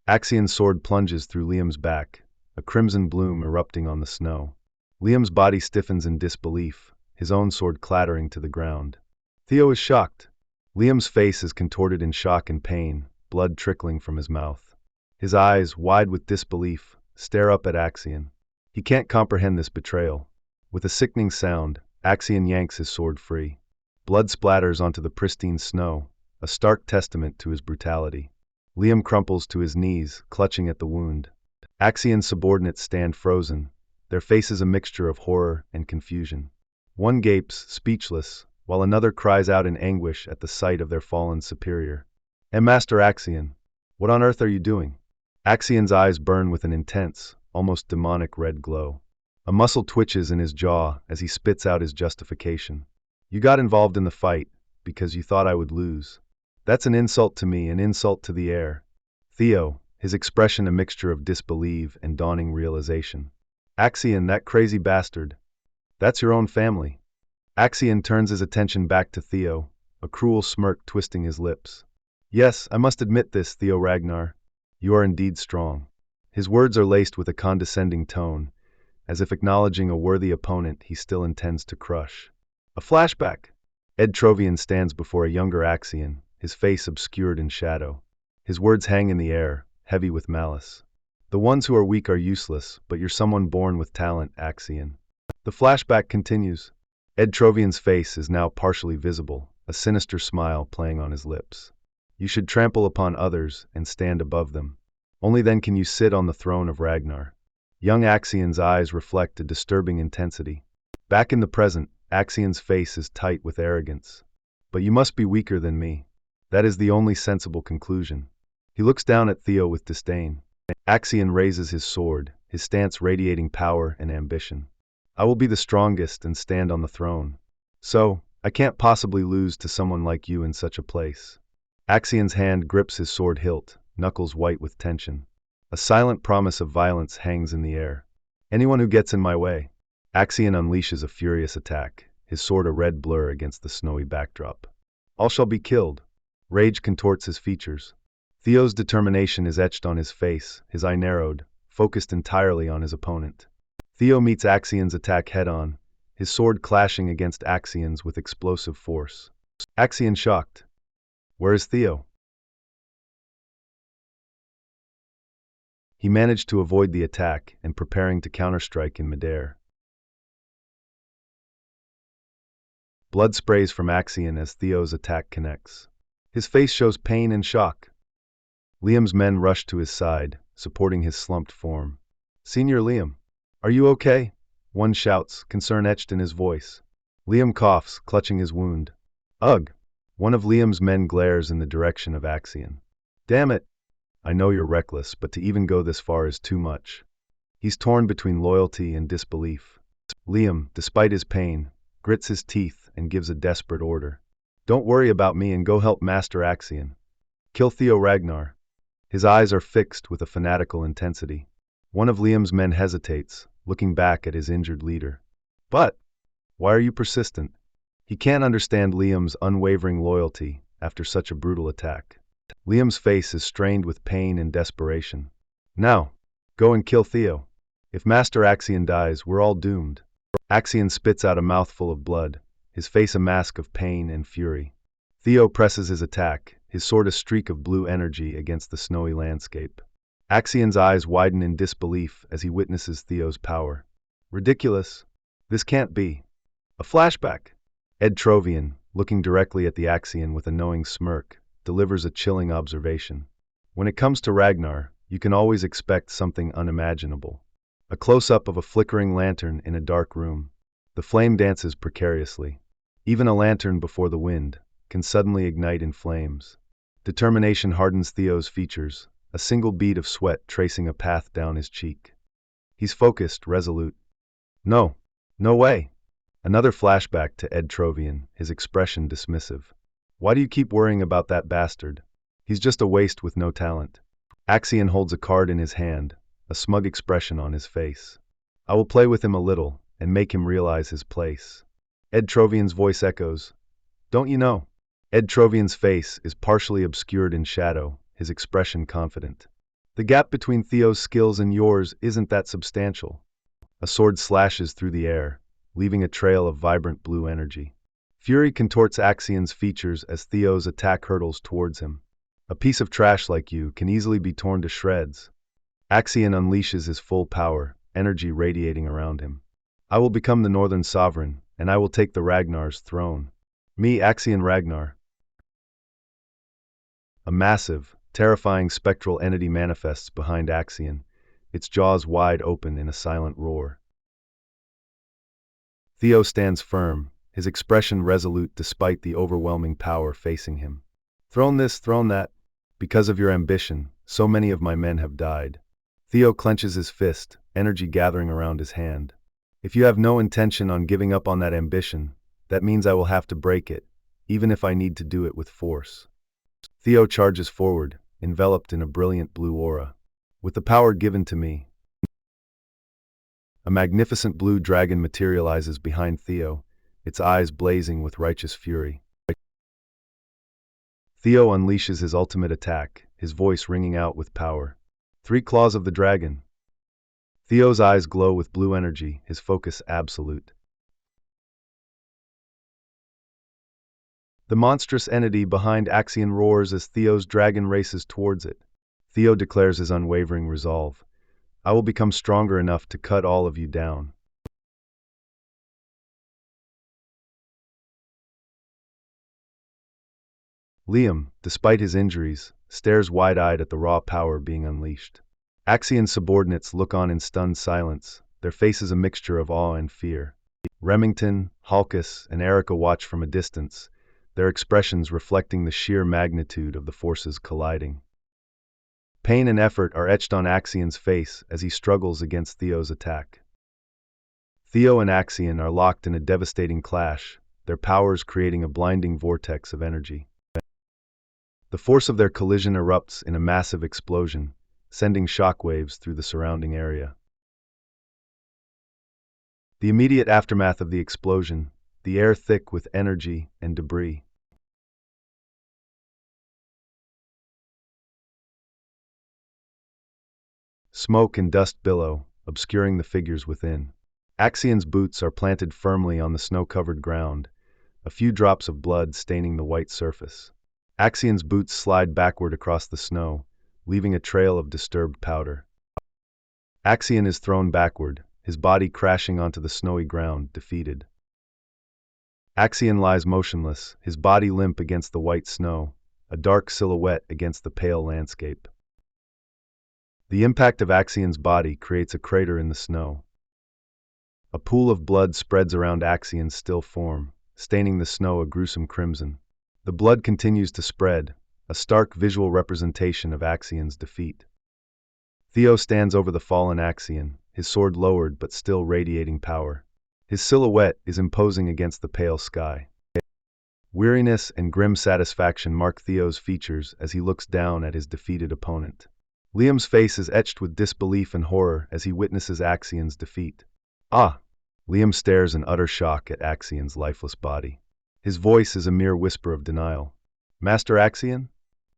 Axion's sword plunges through Liam's back, a crimson bloom erupting on the snow. Liam's body stiffens in disbelief, his own sword clattering to the ground. Theo is shocked. Liam's face is contorted in shock and pain, blood trickling from his mouth. His eyes, wide with disbelief, stare up at Axion. He can't comprehend this betrayal. With a sickening sound, Axion yanks his sword free. Blood splatters onto the pristine snow, a stark testament to his brutality. Liam crumples to his knees, clutching at the wound. Axion's subordinates stand frozen, their faces a mixture of horror and confusion. One gapes, speechless, while another cries out in anguish at the sight of their fallen superior. Master Axion, what on earth are you doing? Axion's eyes burn with an intense, almost demonic red glow. A muscle twitches in his jaw as he spits out his justification. You got involved in the fight because you thought I would lose. That's an insult to me, an insult to the air. Theo, his expression a mixture of disbelief and dawning realization. Axion, that crazy bastard. That's your own family. Axion turns his attention back to Theo, a cruel smirk twisting his lips. Yes, I must admit this, Theo Ragnar. You are indeed strong. His words are laced with a condescending tone, as if acknowledging a worthy opponent he still intends to crush. A flashback. Ed Trovian stands before a younger Axion, his face obscured in shadow. His words hang in the air, heavy with malice. The ones who are weak are useless, but you're someone born with talent, Axion. The flashback continues. Ed Trovian's face is now partially visible, a sinister smile playing on his lips. You should trample upon others and stand above them. Only then can you sit on the throne of Ragnar. Young Axion's eyes reflect a disturbing intensity. Back in the present, Axion's face is tight with arrogance. But you must be weaker than me. That is the only sensible conclusion. He looks down at Theo with disdain. Axion raises his sword, his stance radiating power and ambition. I will be the strongest and stand on the throne. So, I can't possibly lose to someone like you in such a place. Axion's hand grips his sword hilt, knuckles white with tension. A silent promise of violence hangs in the air. Anyone who gets in my way. Axion unleashes a furious attack, his sword a red blur against the snowy backdrop. All shall be killed. Rage contorts his features. Theo's determination is etched on his face, his eye narrowed, focused entirely on his opponent. Theo meets Axion's attack head-on, his sword clashing against Axion's with explosive force. Axion shocked. Where is Theo? He managed to avoid the attack and preparing to counterstrike in midair. Blood sprays from Axion as Theo's attack connects. His face shows pain and shock. Liam's men rush to his side, supporting his slumped form. Senior Liam, are you okay? One shouts, concern etched in his voice. Liam coughs, clutching his wound. Ugh! One of Liam's men glares in the direction of Axion. Damn it! I know you're reckless, but to even go this far is too much. He's torn between loyalty and disbelief. Liam, despite his pain, grits his teeth and gives a desperate order. Don't worry about me and go help Master Axion. Kill Theo Ragnar. His eyes are fixed with a fanatical intensity. One of Liam's men hesitates, looking back at his injured leader. But, why are you persistent? He can't understand Liam's unwavering loyalty after such a brutal attack. Liam's face is strained with pain and desperation. Now, go and kill Theo. If Master Axion dies, we're all doomed. Axion spits out a mouthful of blood, his face a mask of pain and fury. Theo presses his attack, his sword a streak of blue energy against the snowy landscape. Axion's eyes widen in disbelief as he witnesses Theo's power. Ridiculous. This can't be. A flashback. Ed Trovian, looking directly at the Axion with a knowing smirk, delivers a chilling observation. When it comes to Ragnar, you can always expect something unimaginable. A close-up of a flickering lantern in a dark room. The flame dances precariously. Even a lantern before the wind can suddenly ignite in flames. Determination hardens Theo's features, a single bead of sweat tracing a path down his cheek. He's focused, resolute. No, no way. Another flashback to Ed Trovian, his expression dismissive. Why do you keep worrying about that bastard? He's just a waste with no talent. Axion holds a card in his hand, a smug expression on his face. I will play with him a little and make him realize his place. Ed Trovian's voice echoes. Don't you know? Ed Trovian's face is partially obscured in shadow, his expression confident. The gap between Theo's skills and yours isn't that substantial. A sword slashes through the air, leaving a trail of vibrant blue energy. Fury contorts Axian's features as Theo's attack hurtles towards him. A piece of trash like you can easily be torn to shreds. Axian unleashes his full power, energy radiating around him. I will become the Northern Sovereign, and I will take the Ragnar's throne. Me, Axian Ragnar. A massive, terrifying spectral entity manifests behind Axian, its jaws wide open in a silent roar. Theo stands firm, his expression resolute despite the overwhelming power facing him. Thrown this, thrown that. Because of your ambition, so many of my men have died. Theo clenches his fist, energy gathering around his hand. If you have no intention on giving up on that ambition, that means I will have to break it, even if I need to do it with force. Theo charges forward, enveloped in a brilliant blue aura. With the power given to me, a magnificent blue dragon materializes behind Theo, its eyes blazing with righteous fury. Theo unleashes his ultimate attack, his voice ringing out with power. 3 claws of the dragon. Theo's eyes glow with blue energy, his focus absolute. The monstrous entity behind Axian roars as Theo's dragon races towards it. Theo declares his unwavering resolve. I will become stronger enough to cut all of you down. Liam, despite his injuries, stares wide-eyed at the raw power being unleashed. Axian's subordinates look on in stunned silence, their faces a mixture of awe and fear. Remington, Halkus, and Erica watch from a distance, their expressions reflecting the sheer magnitude of the forces colliding. Pain and effort are etched on Axian's face as he struggles against Theo's attack. Theo and Axian are locked in a devastating clash, their powers creating a blinding vortex of energy. The force of their collision erupts in a massive explosion, sending shockwaves through the surrounding area. The immediate aftermath of the explosion, the air thick with energy and debris. Smoke and dust billow, obscuring the figures within. Axian's boots are planted firmly on the snow-covered ground, a few drops of blood staining the white surface. Axian's boots slide backward across the snow, leaving a trail of disturbed powder. Axian is thrown backward, his body crashing onto the snowy ground, defeated. Axian lies motionless, his body limp against the white snow, a dark silhouette against the pale landscape. The impact of Axian's body creates a crater in the snow. A pool of blood spreads around Axian's still form, staining the snow a gruesome crimson. The blood continues to spread, a stark visual representation of Axian's defeat. Theo stands over the fallen Axian, his sword lowered but still radiating power. His silhouette is imposing against the pale sky. Weariness and grim satisfaction mark Theo's features as he looks down at his defeated opponent. Liam's face is etched with disbelief and horror as he witnesses Axian's defeat. Ah! Liam stares in utter shock at Axian's lifeless body. His voice is a mere whisper of denial. Master Axian?